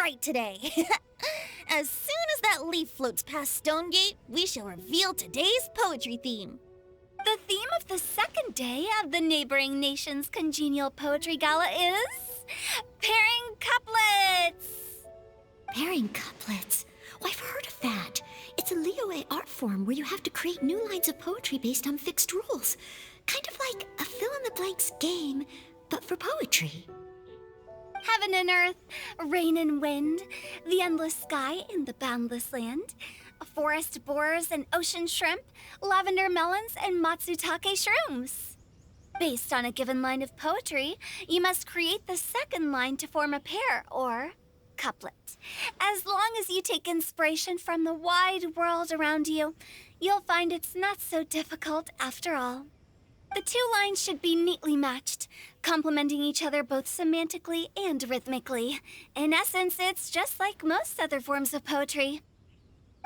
right today. As soon as that leaf floats past Stonegate, we shall reveal today's poetry theme. The theme of the second day of the neighboring nation's congenial poetry gala is pairing couplets. Pairing couplets? Oh, I've heard of that. It's a Liyue art form where you have to create new lines of poetry based on fixed rules. Kind of like a fill-in-the-blanks game, but for poetry. Heaven and earth, rain and wind, the endless sky and the boundless land, forest borers and ocean shrimp, lavender melons and matsutake shrooms. Based on a given line of poetry, you must create the second line to form a pair, or couplet. As long as you take inspiration from the wide world around you, you'll find it's not so difficult after all. The two lines should be neatly matched, complementing each other both semantically and rhythmically. In essence, it's just like most other forms of poetry.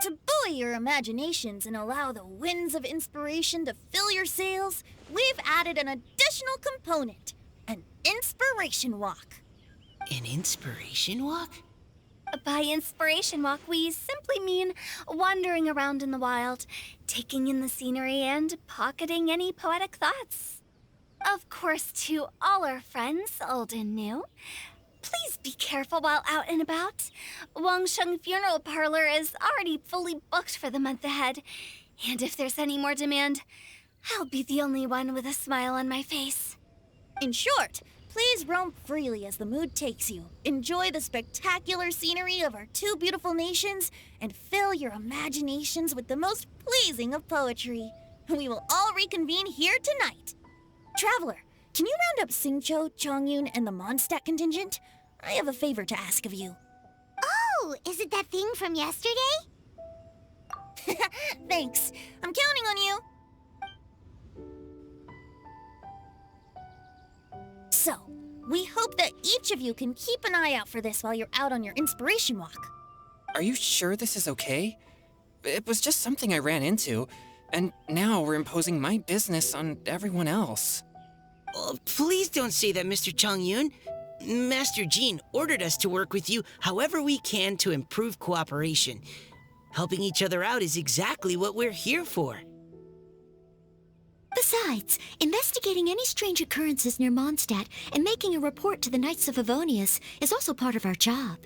To buoy your imaginations and allow the winds of inspiration to fill your sails, we've added an additional component, an inspiration walk. An inspiration walk? By inspiration walk, we simply mean wandering around in the wild, taking in the scenery and pocketing any poetic thoughts. Of course, to all our friends, old and new, please be careful while out and about. Wangsheng Funeral Parlor is already fully booked for the month ahead, and if there's any more demand, I'll be the only one with a smile on my face. In short, please roam freely as the mood takes you. Enjoy the spectacular scenery of our two beautiful nations and fill your imaginations with the most pleasing of poetry. We will all reconvene here tonight. Traveler, can you round up Singcho, Chongyun, and the Mondstadt contingent? I have a favor to ask of you. Oh, is it that thing from yesterday? Thanks. I'm counting on you. So, we hope that each of you can keep an eye out for this while you're out on your inspiration walk. Are you sure this is okay? It was just something I ran into, and now we're imposing my business on everyone else. Oh, please don't say that, Mr. Chongyun. Master Jean ordered us to work with you however we can to improve cooperation. Helping each other out is exactly what we're here for. Besides, investigating any strange occurrences near Mondstadt and making a report to the Knights of Favonius is also part of our job.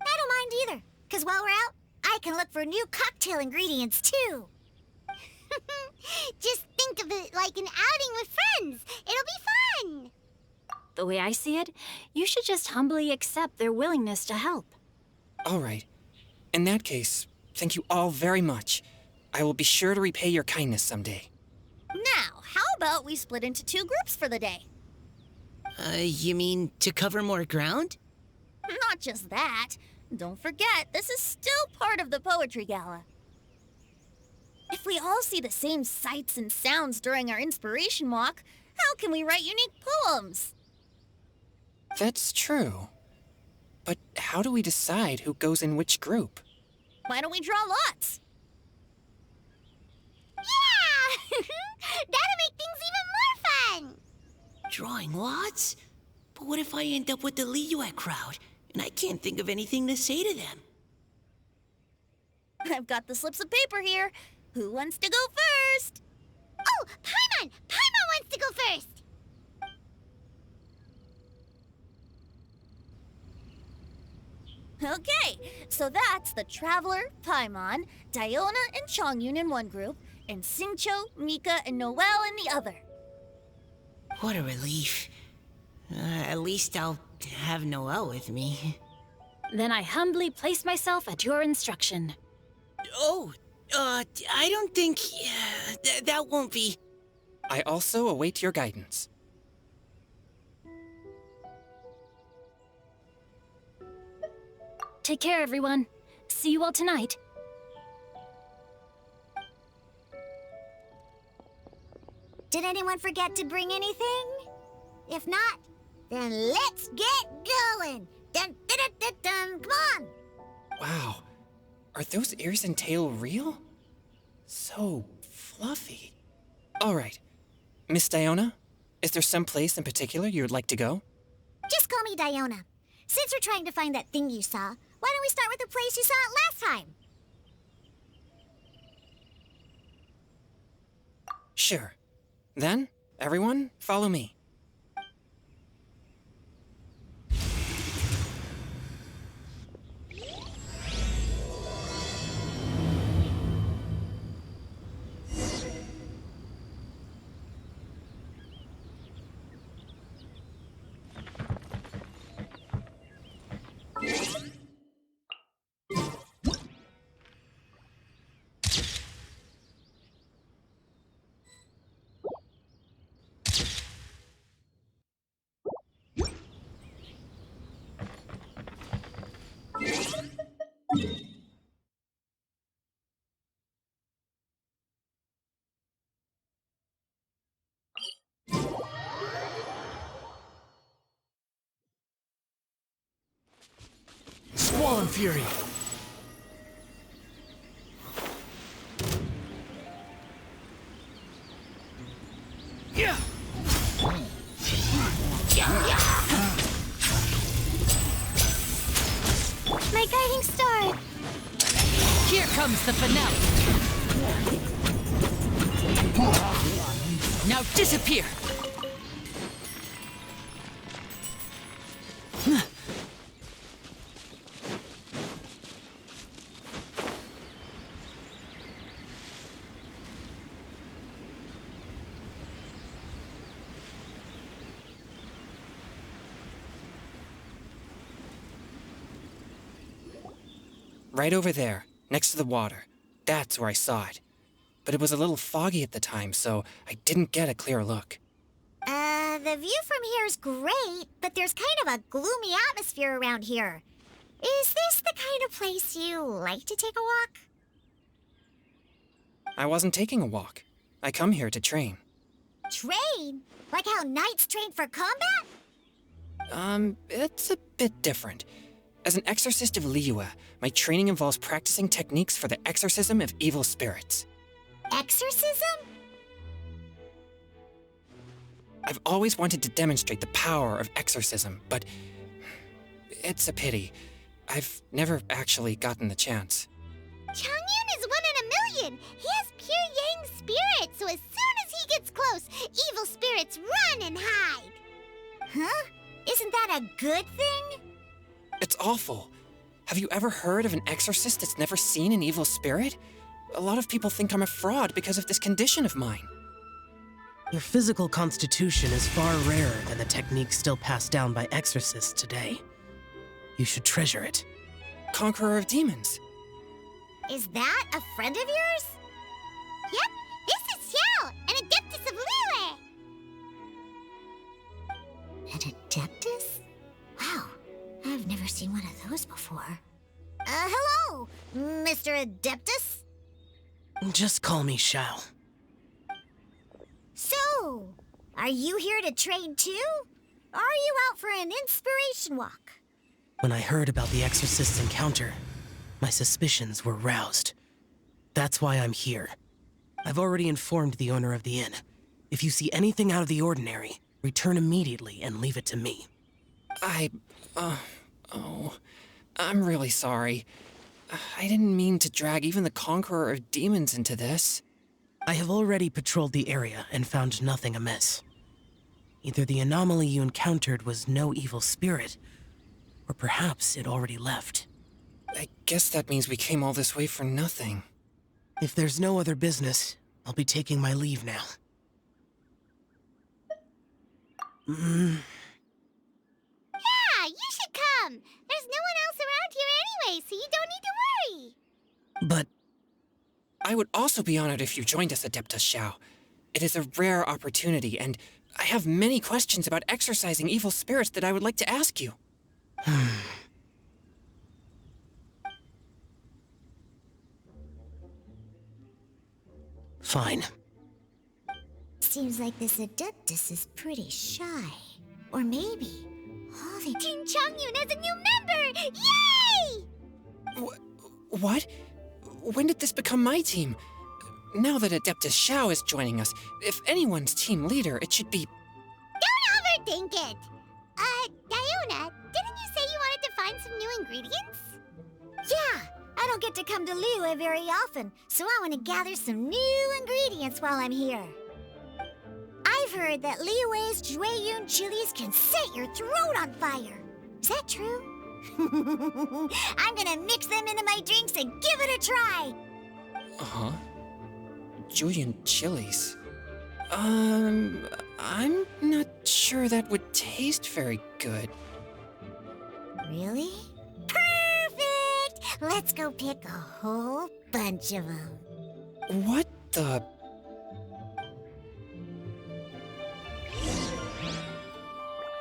I don't mind either, because while we're out, I can look for new cocktail ingredients too. Just think of it like an outing with friends. It'll be fun. The way I see it, you should just humbly accept their willingness to help. All right. In that case, thank you all very much. I will be sure to repay your kindness someday. Now, how about we split into two groups for the day? You mean to cover more ground? Not just that. Don't forget, this is still part of the Poetry Gala. If we all see the same sights and sounds during our inspiration walk, how can we write unique poems? That's true. But how do we decide who goes in which group? Why don't we draw lots? Yeah! That'll make things even more fun! Drawing lots? But what if I end up with the Liyue crowd, and I can't think of anything to say to them? I've got the slips of paper here. Who wants to go first? Oh, Paimon! Paimon wants to go first! Okay, so that's the Traveler, Paimon, Diona, and Chongyun in one group, and Singcho, Mika, and Noelle in the other. What a relief. At least I'll have Noelle with me. Then I humbly place myself at your instruction. Oh, I don't think... that won't be... I also await your guidance. Take care, everyone. See you all tonight. Did anyone forget to bring anything? If not, then let's get going! Dun, dun, dun, dun, dun. Come on! Wow. Are those ears and tail real? So fluffy. All right. Miss Diona, is there some place in particular you would like to go? Just call me Diona. Since we're trying to find that thing you saw, why don't we start with the place you saw it last time? Sure. Then, everyone, follow me. Swollen Fury! Yeah! My guiding star! Here comes the finale! Now disappear! Right over there, next to the water. That's where I saw it. But it was a little foggy at the time, so I didn't get a clear look. The view from here is great, but there's kind of a gloomy atmosphere around here. Is this the kind of place you like to take a walk? I wasn't taking a walk. I come here to train. Train? Like how knights train for combat? It's a bit different. As an exorcist of Liyue, my training involves practicing techniques for the exorcism of evil spirits. Exorcism? I've always wanted to demonstrate the power of exorcism, but it's a pity. I've never actually gotten the chance. Changyun is 1 in a million! He has pure yang spirit, so as soon as he gets close, evil spirits run and hide! Huh? Isn't that a good thing? It's awful. Have you ever heard of an exorcist that's never seen an evil spirit? A lot of people think I'm a fraud because of this condition of mine. Your physical constitution is far rarer than the techniques still passed down by exorcists today. You should treasure it. Conqueror of demons. Is that a friend of yours? Yep, this is Xiao, an adeptus of Liyue! An adeptus? Wow, I've never seen one of those before. Hello, Mr. Adeptus? Just call me Xiao. So, are you here to train too? Or are you out for an inspiration walk? When I heard about the exorcist's encounter, my suspicions were roused. That's why I'm here. I've already informed the owner of the inn. If you see anything out of the ordinary, return immediately and leave it to me. I'm really sorry. I didn't mean to drag even the Conqueror of Demons into this. I have already patrolled the area and found nothing amiss. Either the anomaly you encountered was no evil spirit, or perhaps it already left. I guess that means we came all this way for nothing. If there's no other business, I'll be taking my leave now. Yeah, you should come! There's no one else around here anyway, so you don't need to worry! But I would also be honored if you joined us, Adeptus Xiao. It is a rare opportunity, and I have many questions about exorcising evil spirits that I would like to ask you. Fine. Seems like this Adeptus is pretty shy. Or maybe... Oh, Team Changyun has a new member! Yay! What? When did this become my team? Now that Adeptus Xiao is joining us, if anyone's team leader, it should be... Don't overthink it! Diona, didn't you say you new ingredients? Yeah, I don't get to come to Liyue very often, so I want to gather some new ingredients while I'm here. I've heard that Liyue's Jueyun chilies can set your throat on fire. Is that true? I'm gonna mix them into my drinks and give it a try. Uh-huh. Julian chilies. I'm not sure that would taste very good. Really? Perfect! Let's go pick a whole bunch of them. What the...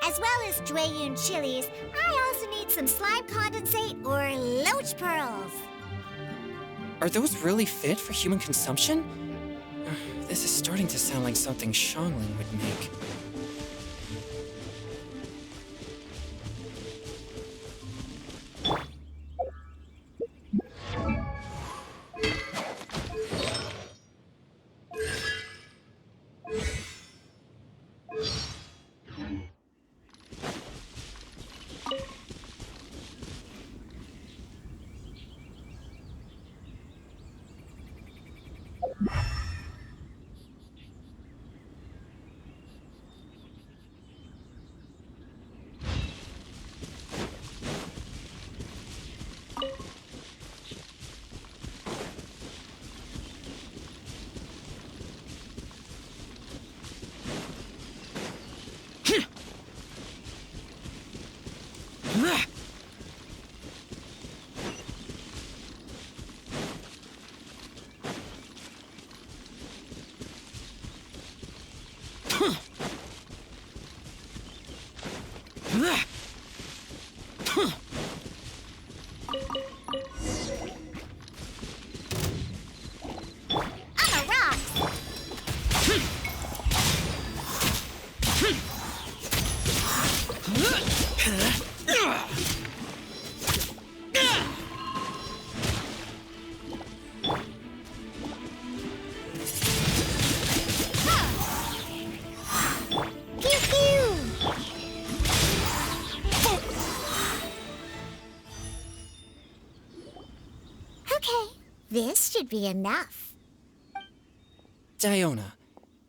As well as Jueyun chilies, I also need some slime condensate or loach pearls. Are those really fit for human consumption? This is starting to sound like something Xiangling would make. This should be enough. Diona,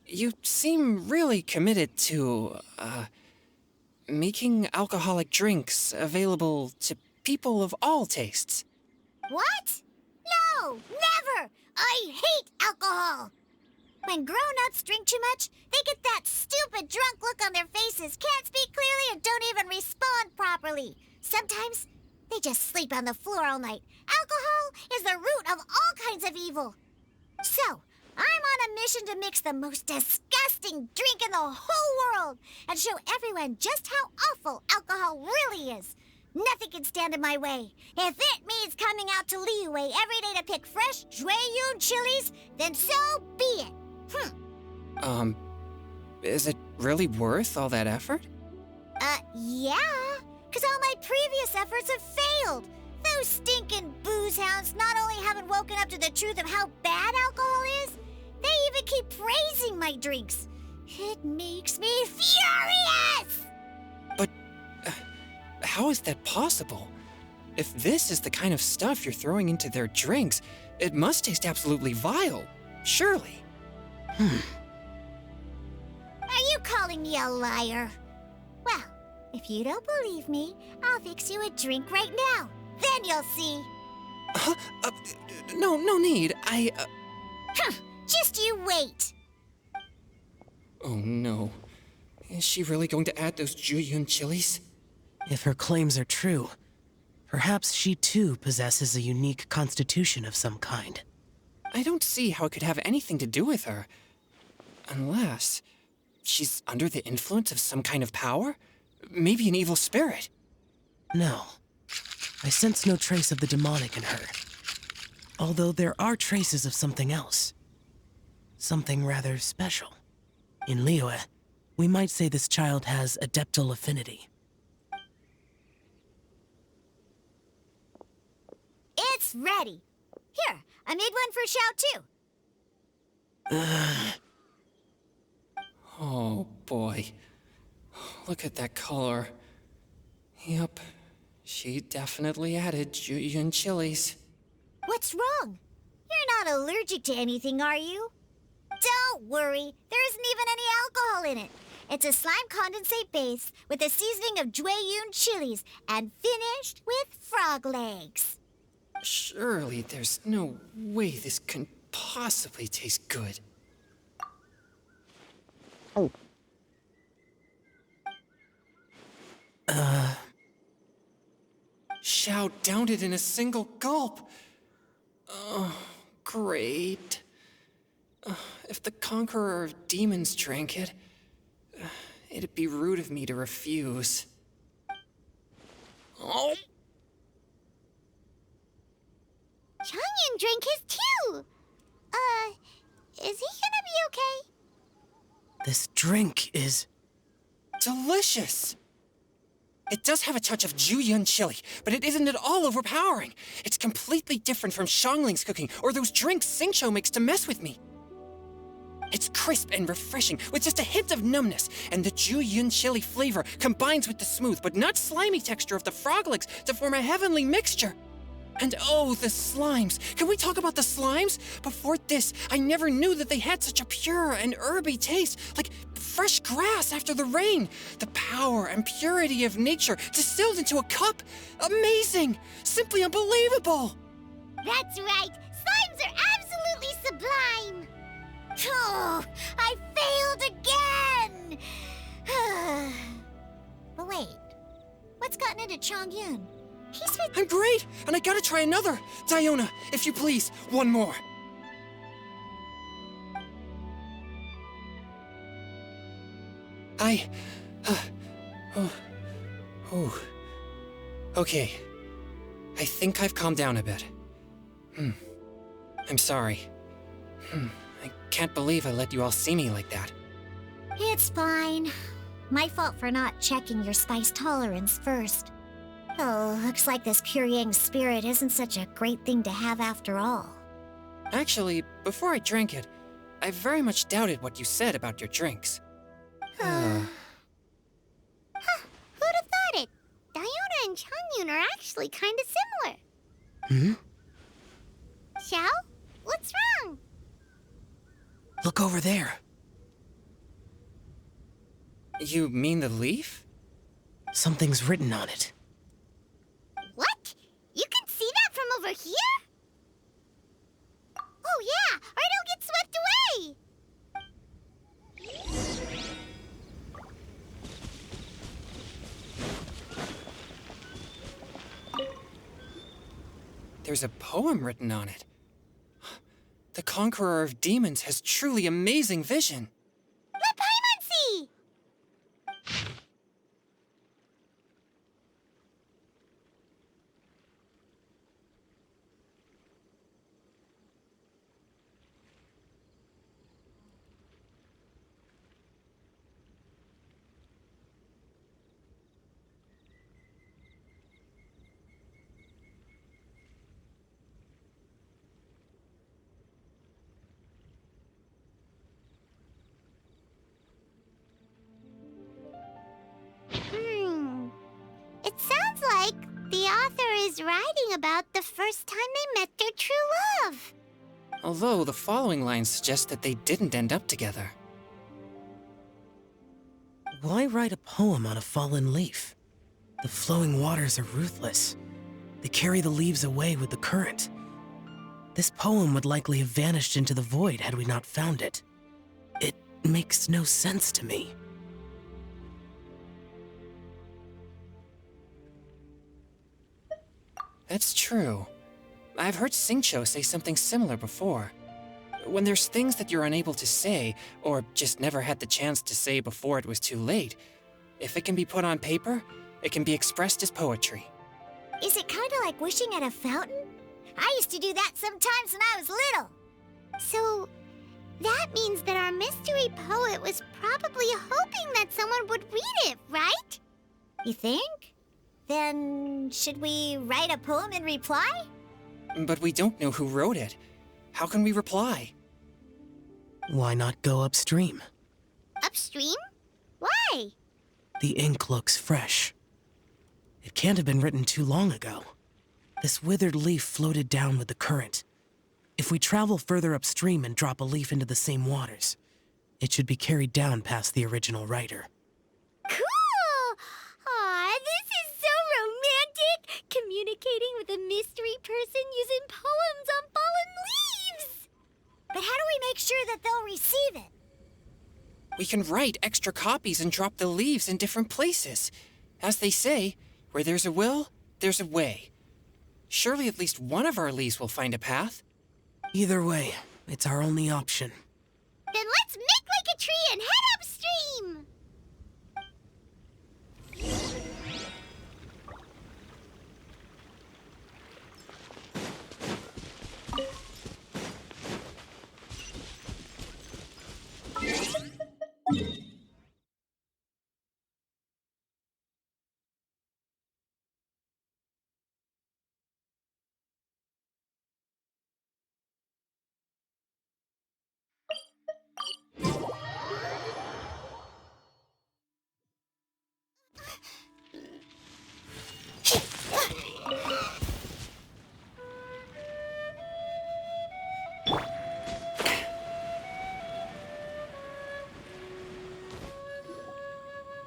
you seem really committed to, making alcoholic drinks available to people of all tastes. What? No, never! I hate alcohol! When grown-ups drink too much, they get that stupid drunk look on their faces, can't speak clearly, and don't even respond properly. Sometimes they just sleep on the floor all night. Alcohol is the root of all kinds of evil. So, I'm on a mission to mix the most disgusting drink in the whole world and show everyone just how awful alcohol really is. Nothing can stand in my way. If it means coming out to Liyue every day to pick fresh Jueyun chilies, then so be it. Is it really worth all that effort? Yeah, because all my previous efforts have failed. Those stinking booze hounds not only haven't woken up to the truth of how bad alcohol is, they even keep praising my drinks. It makes me furious! But how is that possible? If this is the kind of stuff you're throwing into their drinks, it must taste absolutely vile, surely. Are you calling me a liar? Well, if you don't believe me, I'll fix you a drink right now. Then you'll see. No need. Just you wait. Oh no. Is she really going to add those Jueyun chilies? If her claims are true, perhaps she too possesses a unique constitution of some kind. I don't see how it could have anything to do with her. Unless she's under the influence of some kind of power? Maybe an evil spirit. No. I sense no trace of the demonic in her. Although there are traces of something else. Something rather special. In Liyue, we might say this child has adeptal affinity. It's ready. Here, I made one for Xiao too. Oh boy. Look at that color. Yep. She definitely added Julian chilies. What's wrong? You're not allergic to anything, are you? Don't worry, there isn't even any alcohol in it. It's a slime condensate base with a seasoning of Jueyun chilies and finished with frog legs. Surely there's no way this can possibly taste good. Oh. Xiao downed it in a single gulp. Oh, great. If the Conqueror of Demons drank it, it'd be rude of me to refuse. Oh. Changyun drank his too. Is he gonna be okay? This drink is... delicious! It does have a touch of Jueyun chili, but it isn't at all overpowering. It's completely different from Xiangling's cooking or those drinks Xingqiu makes to mess with me. It's crisp and refreshing, with just a hint of numbness, and the Jueyun chili flavor combines with the smooth but not slimy texture of the frog legs to form a heavenly mixture. And oh, the slimes! Can we talk about the slimes? Before this, I never knew that they had such a pure and herby taste, like fresh grass after the rain. The power and purity of nature distilled into a cup. Amazing! Simply unbelievable! That's right, slimes are absolutely sublime! Oh, I failed again! But wait, what's gotten into Changyun? He's been... I'm great, and I gotta try another. Diona, if you please, one more. Okay. I think I've calmed down a bit. I'm sorry. I can't believe I let you all see me like that. It's fine. My fault for not checking your spice tolerance first. Oh, looks like this pure yang spirit isn't such a great thing to have after all. Actually, before I drank it, I very much doubted what you said about your drinks. Who'd have thought it? Diona and Changyun are actually kind of similar. Xiao? What's wrong? Look over there. You mean the leaf? Something's written on it. What? You can see that from over here? Oh yeah, or it'll get swept away! There's a poem written on it. The Conqueror of Demons has truly amazing vision. Let Paimon see! It sounds like the author is writing about the first time they met their true love. Although the following lines suggest that they didn't end up together. Why write a poem on a fallen leaf? The flowing waters are ruthless. They carry the leaves away with the current. This poem would likely have vanished into the void had we not found it. It makes no sense to me. That's true. I've heard Xingqiu say something similar before. When there's things that you're unable to say, or just never had the chance to say before it was too late, if it can be put on paper, it can be expressed as poetry. Is it kind of like wishing at a fountain? I used to do that sometimes when I was little. So, that means that our mystery poet was probably hoping that someone would read it, right? You think? Then, should we write a poem in reply? But we don't know who wrote it. How can we reply? Why not go upstream? Upstream? Why? The ink looks fresh. It can't have been written too long ago. This withered leaf floated down with the current. If we travel further upstream and drop a leaf into the same waters, it should be carried down past the original writer. Cool! Aw, this is so romantic! Communicating with a mystery person using poems on fallen leaves! But how do we make sure that they'll receive it? We can write extra copies and drop the leaves in different places. As they say, where there's a will, there's a way. Surely at least one of our leaves will find a path. Either way, it's our only option. Then let's make like a tree and head upstream!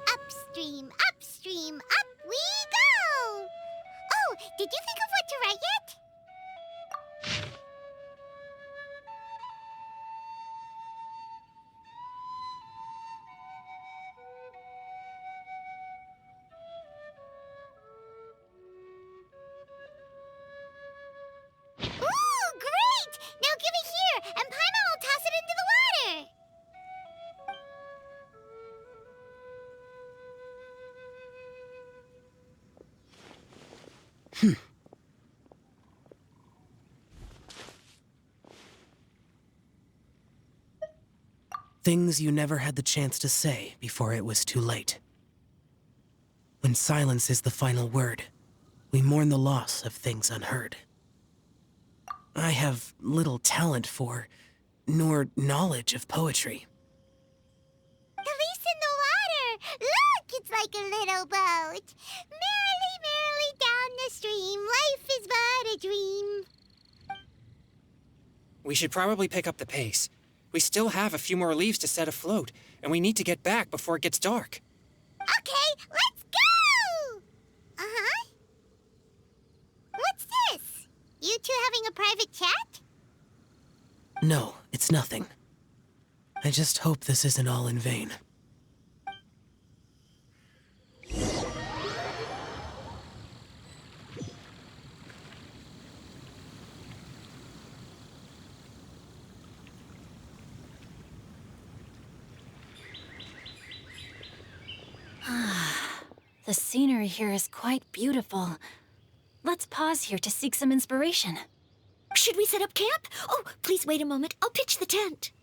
Upstream, upstream, up we go! Oh, did you think of what to write yet? Ooh, great! Now give it here, and Paimon will toss it into the water! Things you never had the chance to say before it was too late. When silence is the final word, we mourn the loss of things unheard. I have little talent for, nor knowledge of poetry. The leaf's in the water! Look, it's like a little boat. Merrily, merrily down the stream, life is but a dream. We should probably pick up the pace. We still have a few more leaves to set afloat, and we need to get back before it gets dark. Okay, let's go! Uh-huh. What's this? You two having a private chat? No, it's nothing. I just hope this isn't all in vain. The scenery here is quite beautiful. Let's pause here to seek some inspiration. Should we set up camp? Oh, please wait a moment. I'll pitch the tent.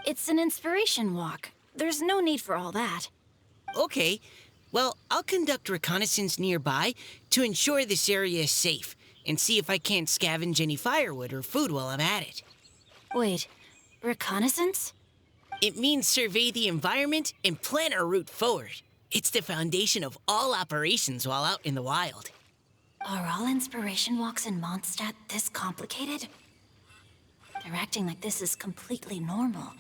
It's an inspiration walk. There's no need for all that. Okay. Well, I'll conduct reconnaissance nearby to ensure this area is safe and see if I can't scavenge any firewood or food while I'm at it. Wait, reconnaissance? It means survey the environment and plan our route forward. It's the foundation of all operations while out in the wild. Are all inspiration walks in Mondstadt this complicated? They're acting like this is completely normal.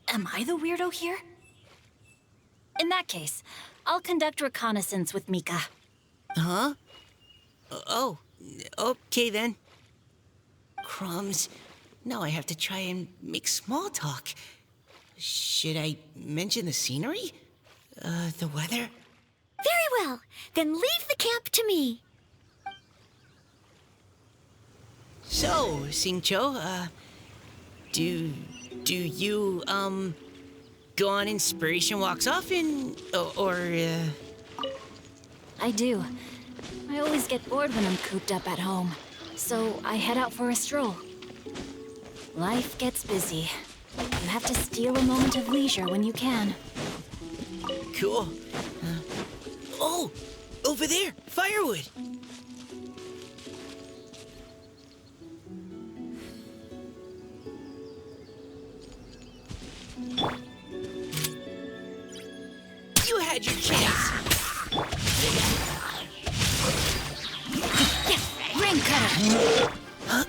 Am I the weirdo here? In that case, I'll conduct reconnaissance with Mika. Huh? Oh, okay then. Crumbs. Now I have to try and make small talk. Should I mention the scenery? The weather? Very well. Then leave the camp to me. So, Singcho, do you, go on inspiration walks often? I do. I always get bored when I'm cooped up at home. So I head out for a stroll. Life gets busy. You have to steal a moment of leisure when you can. Cool. Oh! Over there! Firewood! You had your chance! Ring cutter! Huh?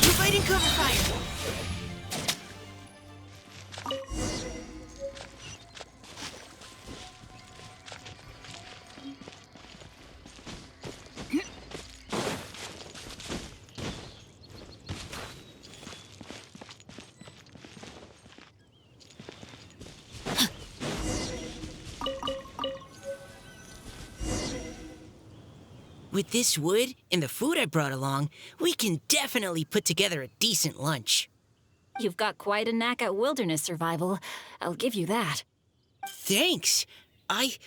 Providing cover fire! With this wood and the food I brought along, we can definitely put together a decent lunch. You've got quite a knack at wilderness survival. I'll give you that. Thanks. I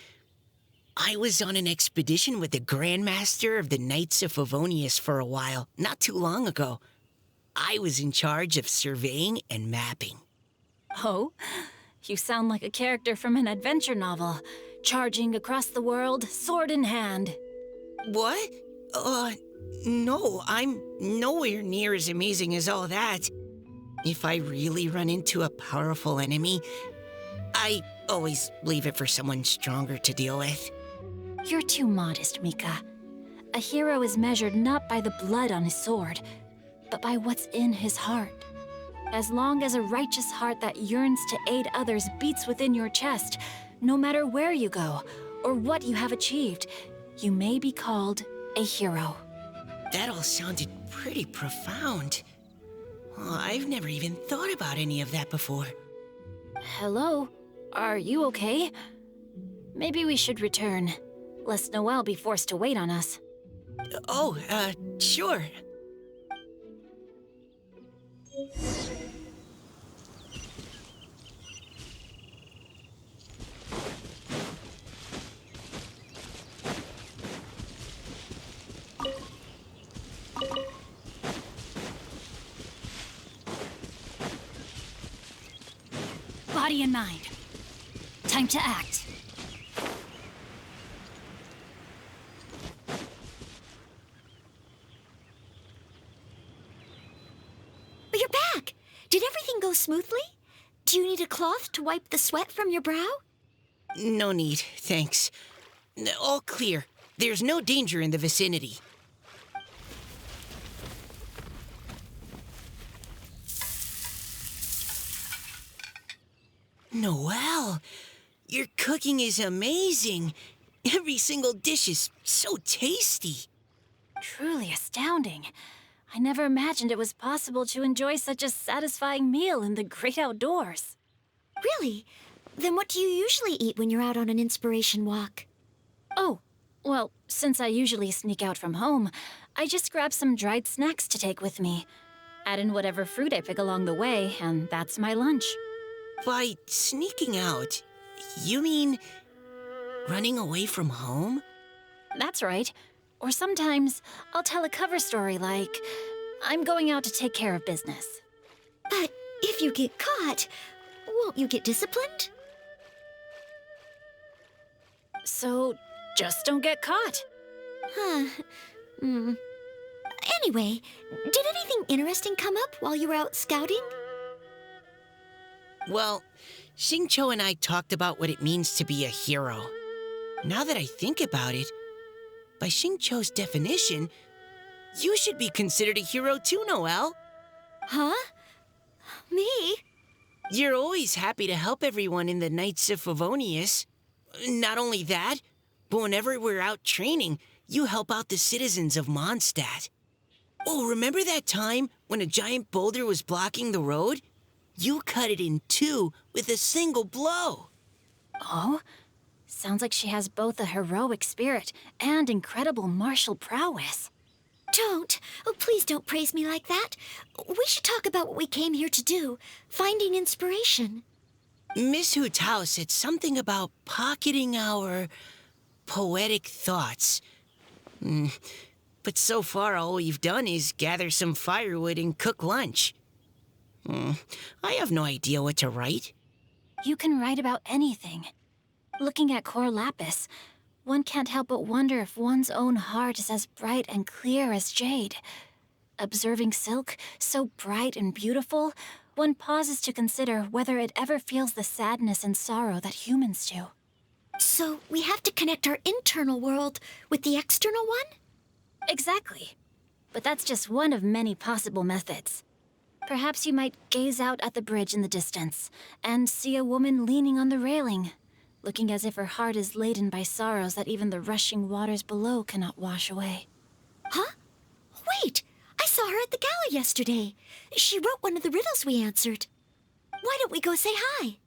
was on an expedition with the Grandmaster of the Knights of Favonius for a while, not too long ago. I was in charge of surveying and mapping. Oh? You sound like a character from an adventure novel. Charging across the world, sword in hand. What? No, I'm nowhere near as amazing as all that. If I really run into a powerful enemy, I always leave it for someone stronger to deal with. You're too modest, Mika. A hero is measured not by the blood on his sword, but by what's in his heart. As long as a righteous heart that yearns to aid others beats within your chest, no matter where you go or what you have achieved, you may be called a hero. That all sounded pretty profound. Oh, I've never even thought about any of that before. Hello? Are you okay? Maybe we should return, lest Noelle be forced to wait on us. Sure. Body and mind. Time to act. You're back! Did everything go smoothly? Do you need a cloth to wipe the sweat from your brow? No need, thanks. All clear. There's no danger in the vicinity. Noelle, your cooking is amazing. Every single dish is so tasty. Truly astounding. I never imagined it was possible to enjoy such a satisfying meal in the great outdoors. Really? Then what do you usually eat when you're out on an inspiration walk? Oh, well, since I usually sneak out from home, I just grab some dried snacks to take with me. Add in whatever fruit I pick along the way, and that's my lunch. By sneaking out, you mean running away from home? That's right. Or sometimes I'll tell a cover story like, I'm going out to take care of business. But if you get caught, won't you get disciplined? So just don't get caught. Anyway, did anything interesting come up while you were out scouting? Well, Xingqiu and I talked about what it means to be a hero. Now that I think about it, by Xingqiu's definition, you should be considered a hero too, Noelle. Huh? Me? You're always happy to help everyone in the Knights of Favonius. Not only that, but whenever we're out training, you help out the citizens of Mondstadt. Oh, remember that time when a giant boulder was blocking the road? You cut it in two with a single blow. Oh? Sounds like she has both a heroic spirit and incredible martial prowess. Don't. Oh, please don't praise me like that. We should talk about what we came here to do, finding inspiration. Miss Hu Tao said something about pocketing our poetic thoughts. But so far, all we've done is gather some firewood and cook lunch. I have no idea what to write. You can write about anything. Looking at Core Lapis, one can't help but wonder if one's own heart is as bright and clear as jade. Observing silk, so bright and beautiful, one pauses to consider whether it ever feels the sadness and sorrow that humans do. So we have to connect our internal world with the external one? Exactly. But that's just one of many possible methods. Perhaps you might gaze out at the bridge in the distance and see a woman leaning on the railing, looking as if her heart is laden by sorrows that even the rushing waters below cannot wash away. Huh? Wait! I saw her at the gala yesterday. She wrote one of the riddles we answered. Why don't we go say hi?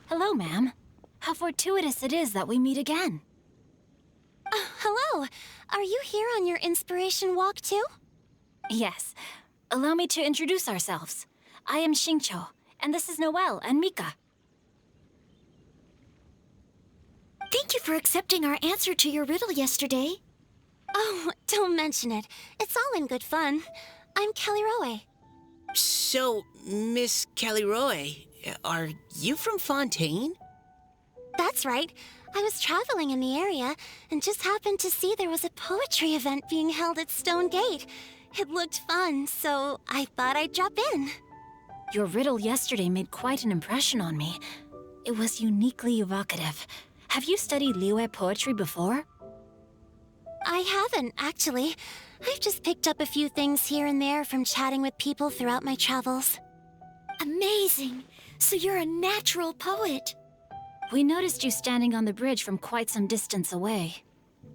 Hello, ma'am. How fortuitous it is that we meet again. Hello. Are you here on your inspiration walk too? Yes. Allow me to introduce ourselves. I am Xingqiu, and this is Noelle and Mika. Thank you for accepting our answer to your riddle yesterday. Oh, don't mention it. It's all in good fun. I'm Kelly Roe. So, Miss Caliroe, are you from Fontaine? That's right. I was traveling in the area and just happened to see there was a poetry event being held at Stone Gate. It looked fun, so I thought I'd drop in. Your riddle yesterday made quite an impression on me. It was uniquely evocative. Have you studied Liyue poetry before? I haven't, actually. I've just picked up a few things here and there from chatting with people throughout my travels. Amazing! So you're a natural poet. We noticed you standing on the bridge from quite some distance away.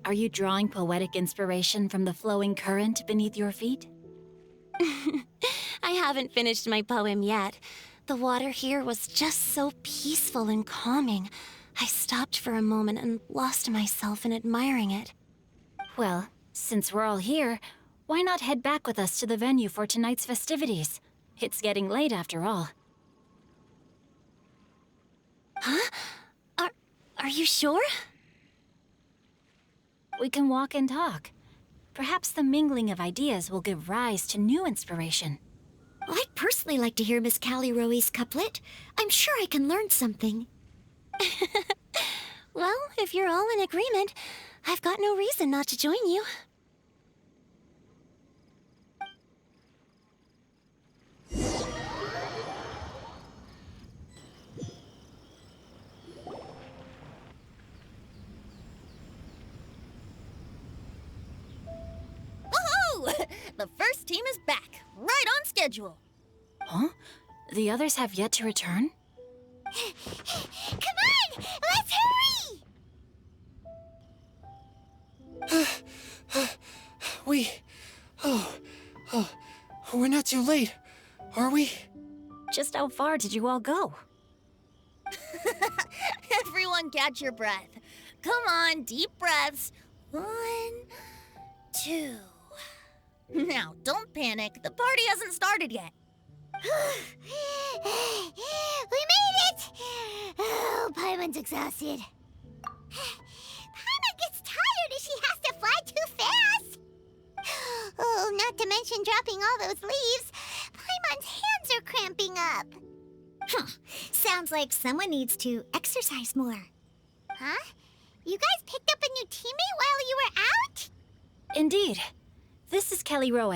Are you drawing poetic inspiration from the flowing current beneath your feet? I haven't finished my poem yet. The water here was just so peaceful and calming. I stopped for a moment and lost myself in admiring it. Well, since we're all here, why not head back with us to the venue for tonight's festivities? It's getting late after all. Huh? Are you sure? We can walk and talk. Perhaps the mingling of ideas will give rise to new inspiration. I'd personally like to hear Miss Callie Roe's couplet. I'm sure I can learn something. Well, if you're all in agreement, I've got no reason not to join you. Woohoo! The first team is back, right on schedule. Huh? The others have yet to return? Come on! Let's hurry! We're not too late, are we? Just how far did you all go? Everyone catch your breath. Come on, deep breaths. 1, 2. Now, don't panic. The party hasn't started yet. We made it! Oh, Paimon's exhausted. Paimon gets tired if she has to fly too fast. Oh, not to mention dropping all those leaves. Paimon's hands are cramping up. Sounds like someone needs to exercise more. Huh? You guys picked up a new teammate while you were out? Indeed. This is Kelly Roe.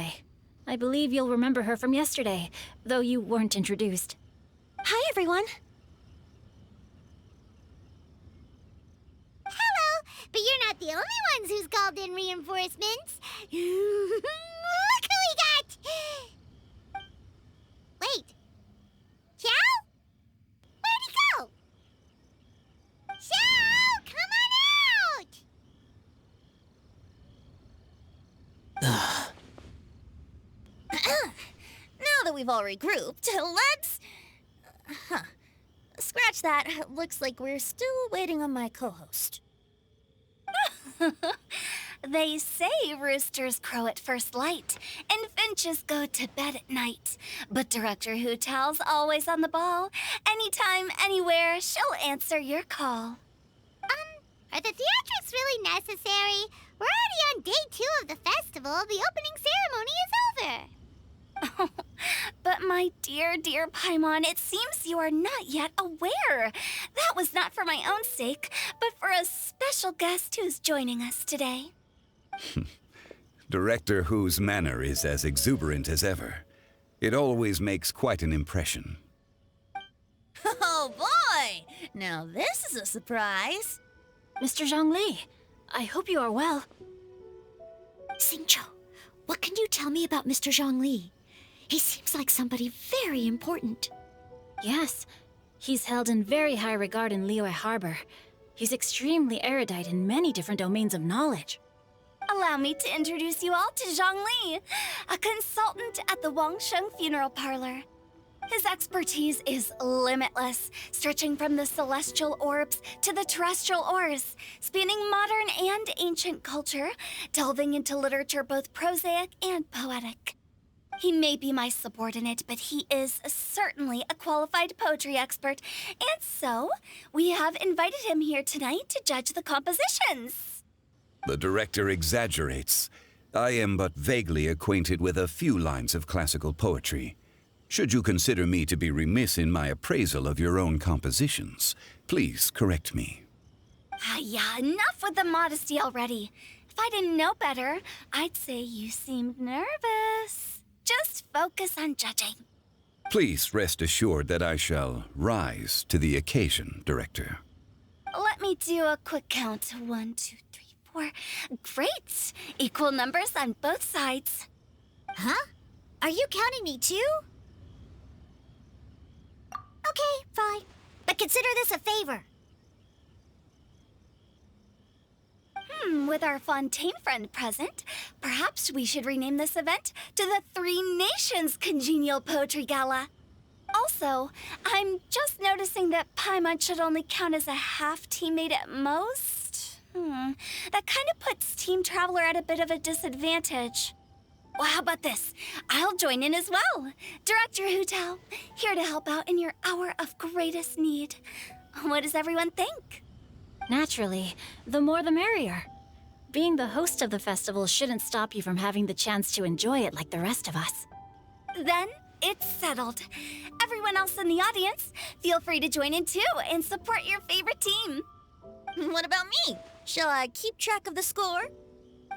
I believe you'll remember her from yesterday, though you weren't introduced. Hi, everyone. Hello, but you're not the only ones who's called in reinforcements. Look who we got! Wait. Xiao? Where'd he go? Xiao, come on out! Now that we've all regrouped, let's... Scratch that. Looks like we're still waiting on my co-host. They say roosters crow at first light, and finches go to bed at night. But Director Hu Tao's always on the ball. Anytime, anywhere, she'll answer your call. Are the theatrics really necessary? We're already on day 2 of the festival. The opening ceremony is over. But my dear, dear Paimon, it seems you are not yet aware. That was not for my own sake, but for a special guest who's joining us today. Director Hu's manner is as exuberant as ever. It always makes quite an impression. Oh boy! Now this is a surprise. Mr. Zhongli, I hope you are well. Xingqiu, what can you tell me about Mr. Zhongli? He seems like somebody very important. Yes, he's held in very high regard in Liyue Harbor. He's extremely erudite in many different domains of knowledge. Allow me to introduce you all to Zhongli, a consultant at the Wangsheng Funeral Parlor. His expertise is limitless, stretching from the celestial orbs to the terrestrial ores, spanning modern and ancient culture, delving into literature both prosaic and poetic. He may be my subordinate, but he is certainly a qualified poetry expert, and so we have invited him here tonight to judge the compositions. The director exaggerates. I am but vaguely acquainted with a few lines of classical poetry. Should you consider me to be remiss in my appraisal of your own compositions, please correct me. Yeah, enough with the modesty already. If I didn't know better, I'd say you seemed nervous. Just focus on judging. Please rest assured that I shall rise to the occasion, Director. Let me do a quick count. 1, 2, 3, 4. Great! Equal numbers on both sides. Huh? Are you counting me too? Okay, fine. But consider this a favor. With our Fontaine friend present, perhaps we should rename this event to the Three Nations Congenial Poetry Gala. Also, I'm just noticing that Paimon should only count as a half teammate at most. That kind of puts Team Traveler at a bit of a disadvantage. Well, how about this? I'll join in as well. Director Hu Tao, here to help out in your hour of greatest need. What does everyone think? Naturally, the more the merrier. Being the host of the festival shouldn't stop you from having the chance to enjoy it like the rest of us. Then it's settled. Everyone else in the audience, feel free to join in too and support your favorite team. What about me? Shall I keep track of the score?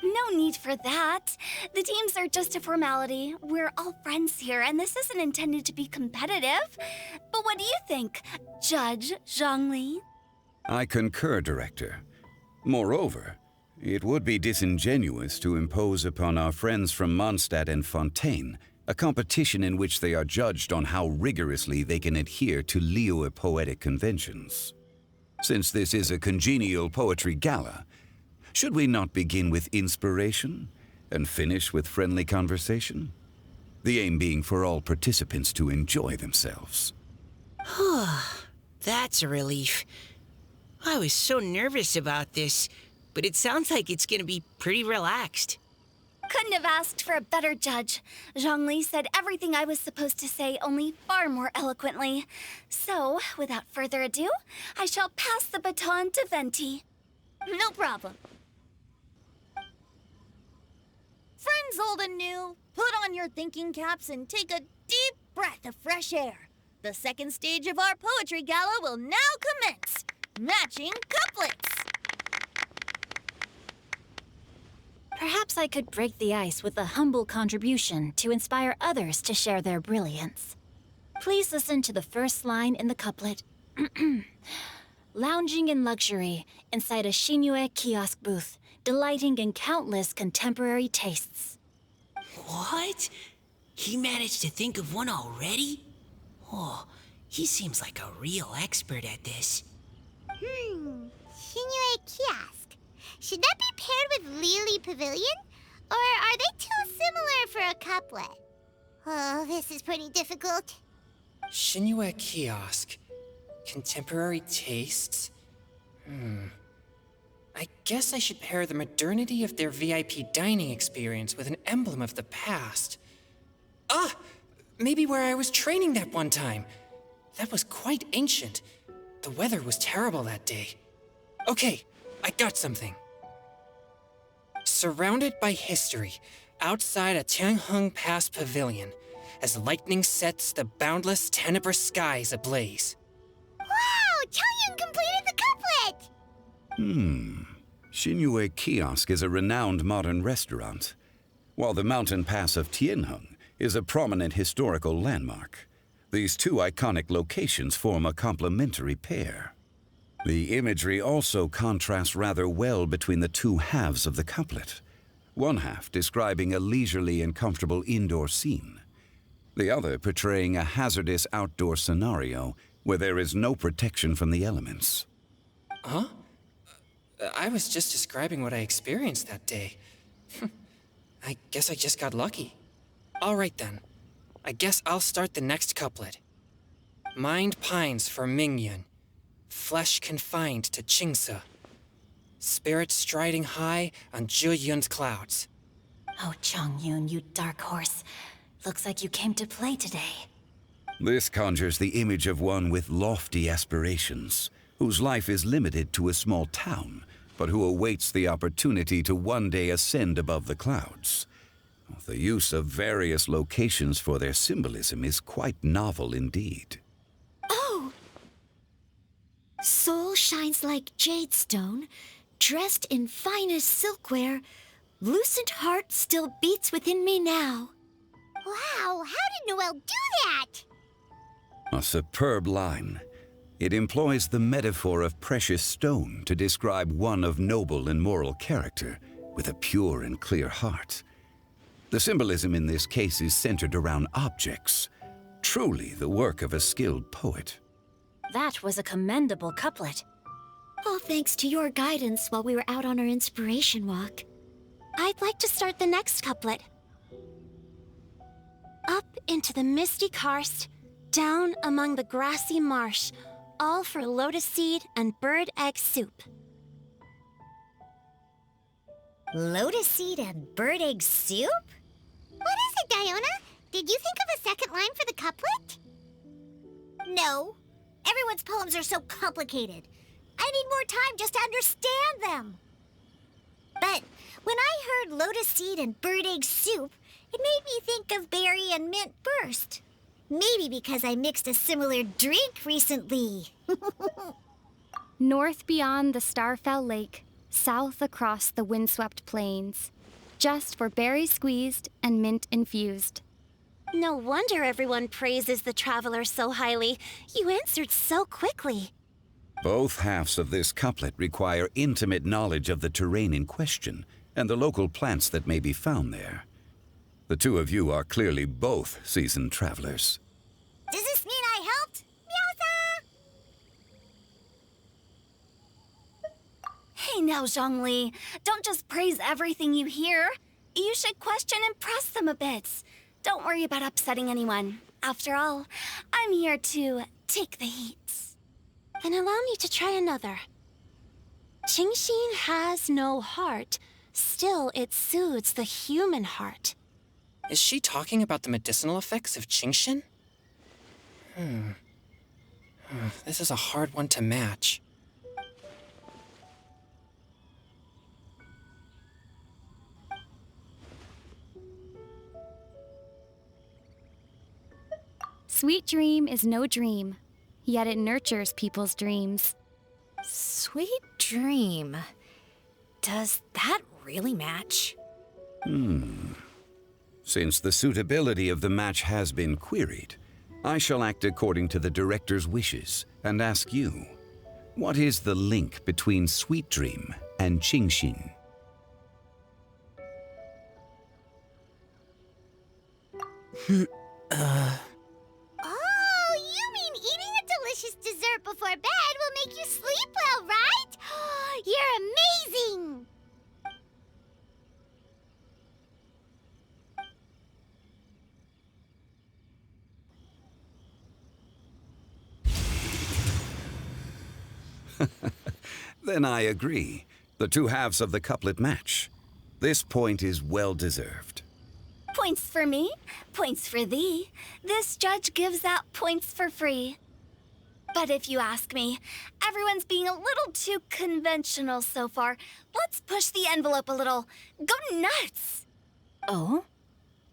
No need for that. The teams are just a formality. We're all friends here, and this isn't intended to be competitive. But what do you think, Judge Zhongli? I concur, Director. Moreover, it would be disingenuous to impose upon our friends from Mondstadt and Fontaine a competition in which they are judged on how rigorously they can adhere to Liyue poetic conventions. Since this is a congenial poetry gala, should we not begin with inspiration and finish with friendly conversation? The aim being for all participants to enjoy themselves. That's a relief. I was so nervous about this, but it sounds like it's gonna be pretty relaxed. Couldn't have asked for a better judge. Zhongli said everything I was supposed to say, only far more eloquently. So, without further ado, I shall pass the baton to Venti. No problem. Friends old and new, put on your thinking caps and take a deep breath of fresh air. The second stage of our poetry gala will now commence. Matching couplets. Perhaps I could break the ice with a humble contribution to inspire others to share their brilliance. Please listen to the first line in the couplet. Lounging in luxury inside a Shinue kiosk booth, delighting in countless contemporary tastes. What? He managed to think of one already? Oh, he seems like a real expert at this. Shinue Kiosk. Should that be paired with Lily Pavilion? Or are they too similar for a couplet? Oh, this is pretty difficult. Shinue Kiosk. Contemporary tastes? I guess I should pair the modernity of their VIP dining experience with an emblem of the past. Ah! Maybe where I was training that one time. That was quite ancient. The weather was terrible that day. Okay, I got something. Surrounded by history, outside a Tianheng Pass pavilion, as lightning sets the boundless tenebrous skies ablaze. Wow! Changyun completed the couplet! Xinyue Kiosk is a renowned modern restaurant, while the mountain pass of Tianheng is a prominent historical landmark. These two iconic locations form a complementary pair. The imagery also contrasts rather well between the two halves of the couplet. One half describing a leisurely and comfortable indoor scene, the other portraying a hazardous outdoor scenario where there is no protection from the elements. Huh? I was just describing what I experienced that day. I guess I just got lucky. All right then. I guess I'll start the next couplet. Mind pines for Mingyun, flesh confined to Qingse, spirit striding high on Zheyun's clouds. Oh, Changyun, you dark horse. Looks like you came to play today. This conjures the image of one with lofty aspirations, whose life is limited to a small town, but who awaits the opportunity to one day ascend above the clouds. The use of various locations for their symbolism is quite novel indeed. Oh! Soul shines like jade stone, dressed in finest silkware. Lucent heart still beats within me now. Wow, how did Noelle do that? A superb line. It employs the metaphor of precious stone to describe one of noble and moral character, with a pure and clear heart. The symbolism in this case is centered around objects, truly the work of a skilled poet. That was a commendable couplet. All thanks to your guidance while we were out on our inspiration walk. I'd like to start the next couplet. Up into the misty karst, down among the grassy marsh, all for lotus seed and bird egg soup. Lotus seed and bird egg soup? What is it, Diona? Did you think of a second line for the couplet? No. Everyone's poems are so complicated. I need more time just to understand them. But when I heard lotus seed and bird egg soup, it made me think of berry and mint burst. Maybe because I mixed a similar drink recently. North beyond the Starfell Lake, south across the windswept plains, just for berry squeezed and mint infused. No wonder everyone praises the traveler so highly. You answered so quickly. Both halves of this couplet require intimate knowledge of the terrain in question and the local plants that may be found there. The two of you are clearly both seasoned travelers. Does this mean I helped? Meowsa! Hey now, Zhongli. Don't just praise everything you hear. You should question and press them a bit. Don't worry about upsetting anyone. After all, I'm here to take the heat. Then allow me to try another. Qingxin has no heart. Still, it soothes the human heart. Is she talking about the medicinal effects of Qingxin? This is a hard one to match. Sweet dream is no dream, yet it nurtures people's dreams. Sweet dream. Does that really match? Since the suitability of the match has been queried, I shall act according to the director's wishes and ask you, what is the link between Sweet Dream and Qingxin? Oh, you mean eating a delicious dessert before bed will make you sleep well, right? You're amazing! Then I agree. The two halves of the couplet match. This point is well deserved. Points for me, points for thee. This judge gives out points for free. But if you ask me, everyone's being a little too conventional so far. Let's push the envelope a little. Go nuts! Oh?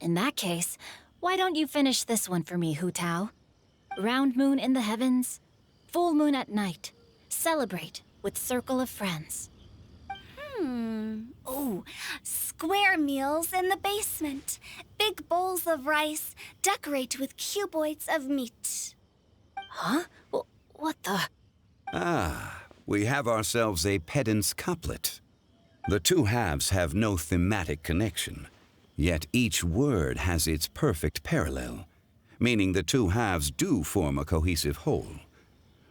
In that case, why don't you finish this one for me, Hu Tao? Round moon in the heavens, full moon at night. Celebrate with circle of friends. Oh, square meals in the basement. Big bowls of rice. Decorate with cuboids of meat. Huh? What the? Ah, we have ourselves a pedant's couplet. The two halves have no thematic connection, yet each word has its perfect parallel, meaning the two halves do form a cohesive whole.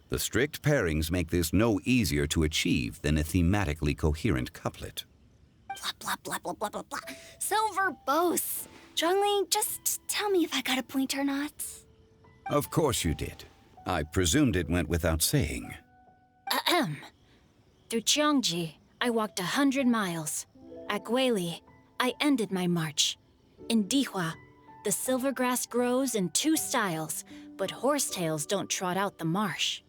The strict pairings make this no easier to achieve than a thematically coherent couplet. Blah, blah, blah, blah, blah, blah, blah. So verbose. Zhongli, just tell me if I got a point or not. Of course you did. I presumed it went without saying. Ahem. Through Cheongji, I walked 100 miles. At Guili, I ended my march. In Dihua, the silver grass grows in two styles, but horsetails don't trot out the marsh.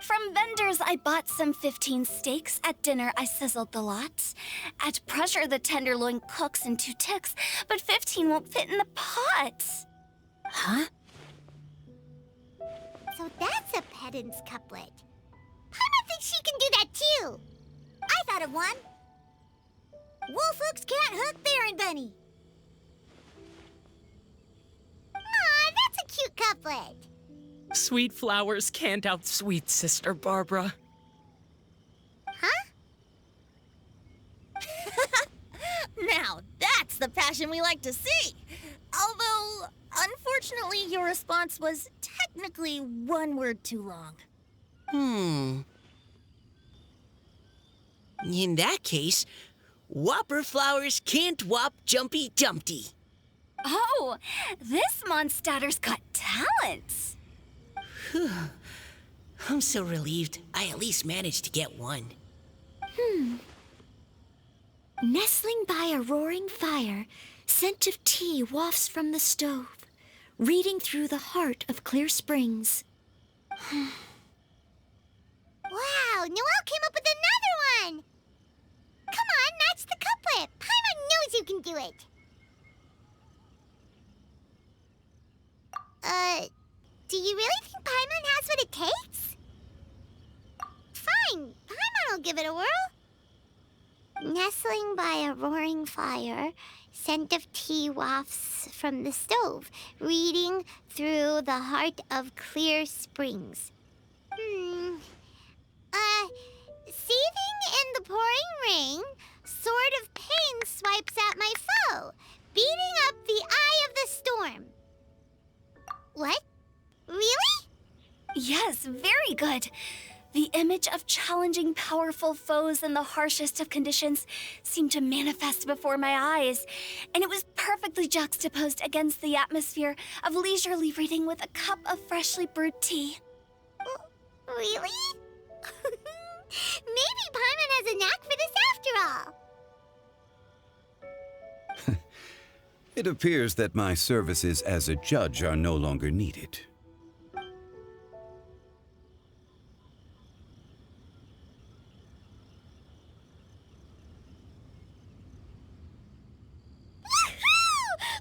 From vendors, I bought some 15 steaks. At dinner, I sizzled the lots. At pressure, the tenderloin cooks in 2 ticks, but 15 won't fit in the pot. Huh? So that's a pedant's couplet. Paimon thinks she can do that too. I thought of one. Wolf hooks can't hook Baron Bunny. Aw, that's a cute couplet. Sweet flowers can't outsweet Sister Barbara. Huh? Now, that's the passion we like to see. Although, unfortunately, your response was technically one word too long. In that case, Whopper flowers can't whop Jumpy Dumpty. Oh, this monster's got talents. I'm so relieved I at least managed to get one. Nestling by a roaring fire, scent of tea wafts from the stove, reading through the heart of clear springs. Wow, Noelle came up with another one. Come on, match the couplet. Paimon knows you can do it. Do you really think Paimon has what it takes? Fine, Paimon will give it a whirl. Nestling by a roaring fire, scent of tea wafts from the stove, reading through the heart of clear springs. Seething in the pouring rain, sword of pain swipes at my foe, beating up the eye of the storm. What? Really? Yes, very good. The image of challenging powerful foes in the harshest of conditions seemed to manifest before my eyes, and it was perfectly juxtaposed against the atmosphere of leisurely reading with a cup of freshly brewed tea. Really? Maybe Paimon has a knack for this after all. It appears that my services as a judge are no longer needed.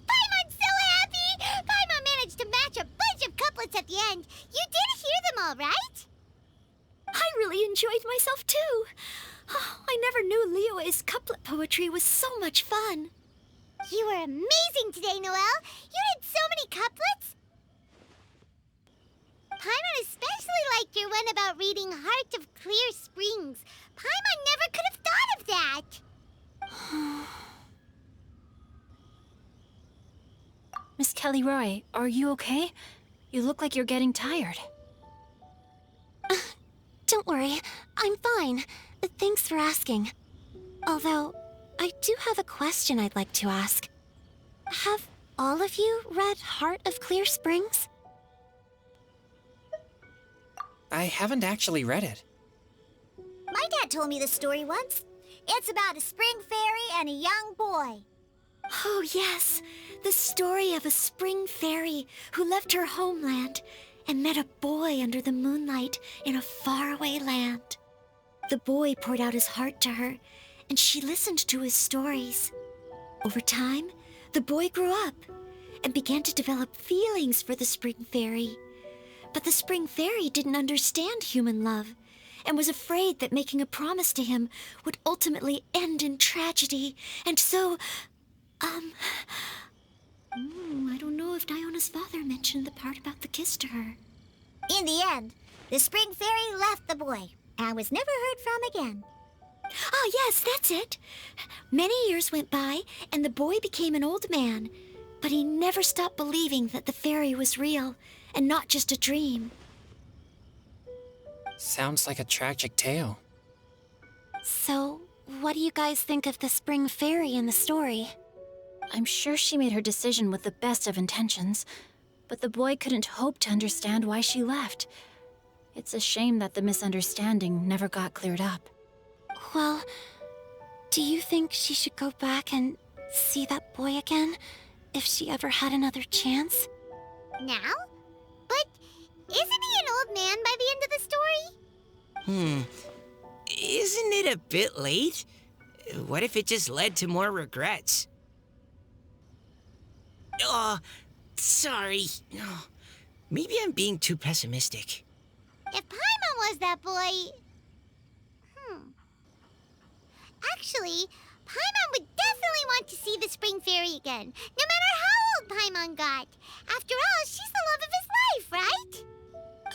Paimon's so happy! Paimon managed to match a bunch of couplets at the end. You did hear them all, right? I really enjoyed myself too. Oh, I never knew Liyue's couplet poetry was so much fun. You were amazing today, Noelle. You did so many couplets. Paimon especially liked your one about reading Heart of Clear Springs. Paimon never could have thought of that. Miss Kelly Roy, are you okay? You look like you're getting tired. Don't worry, I'm fine. Thanks for asking. Although, I do have a question I'd like to ask. Have all of you read Heart of Clear Springs? I haven't actually read it. My dad told me the story once. It's about a spring fairy and a young boy. Oh, yes. The story of a spring fairy who left her homeland and met a boy under the moonlight in a faraway land. The boy poured out his heart to her, and she listened to his stories. Over time, the boy grew up and began to develop feelings for the spring fairy. But the spring fairy didn't understand human love and was afraid that making a promise to him would ultimately end in tragedy. And so, I don't know if Diona's father mentioned the part about the kiss to her. In the end, the spring fairy left the boy and was never heard from again. Oh, yes, that's it. Many years went by, and the boy became an old man, but he never stopped believing that the fairy was real and not just a dream. Sounds like a tragic tale. So, what do you guys think of the spring fairy in the story? I'm sure she made her decision with the best of intentions, but the boy couldn't hope to understand why she left. It's a shame that the misunderstanding never got cleared up. Well, do you think she should go back and see that boy again, if she ever had another chance? Now? But isn't he an old man by the end of the story? Isn't it a bit late? What if it just led to more regrets? Oh, sorry. Oh, maybe I'm being too pessimistic. If Paimon was that boy... Actually, Paimon would definitely want to see the spring fairy again, no matter how old Paimon got. After all, she's the love of his life, right?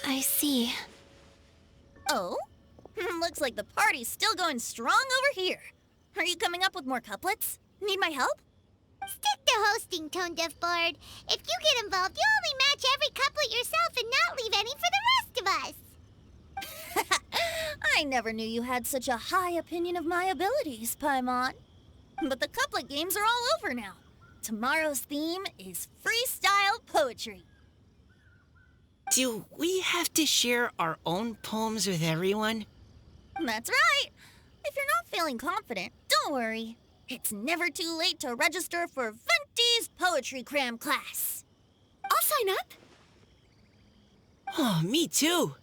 I see. Oh? Looks like the party's still going strong over here. Are you coming up with more couplets? Need my help? Stick to hosting, Tone Deaf Bard. If you get involved, you'll only match every couplet yourself and not leave any for the rest of us. I never knew you had such a high opinion of my abilities, Paimon. But the couplet games are all over now. Tomorrow's theme is freestyle poetry. Do we have to share our own poems with everyone? That's right. If you're not feeling confident, don't worry. It's never too late to register for Venti's Poetry Cram class. I'll sign up. Oh, me too.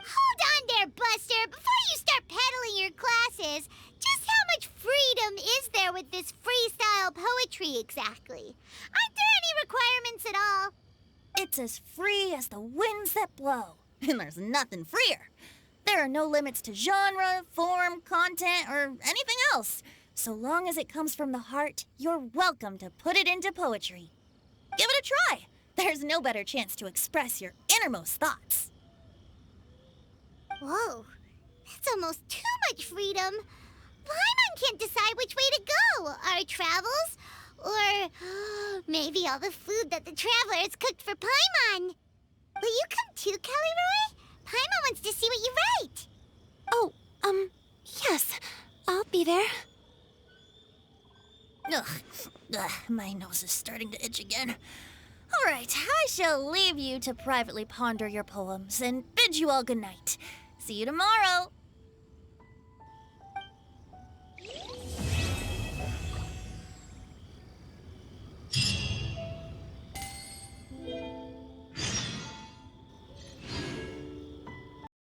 Hold on there, Buster. Before you start peddling your classes, just how much freedom is there with this freestyle poetry exactly? Aren't there any requirements at all? It's as free as the winds that blow, and there's nothing freer. There are no limits to genre, form, content, or anything else. So long as it comes from the heart, you're welcome to put it into poetry. Give it a try. There's no better chance to express your innermost thoughts. Whoa, that's almost too much freedom. Paimon can't decide which way to go. Our travels, or maybe all the food that the travelers cooked for Paimon. Will you come too, Kelly Roy? Paimon wants to see what you write. Oh, yes. I'll be there. Ugh, my nose is starting to itch again. All right, I shall leave you to privately ponder your poems and bid you all good night. See you tomorrow.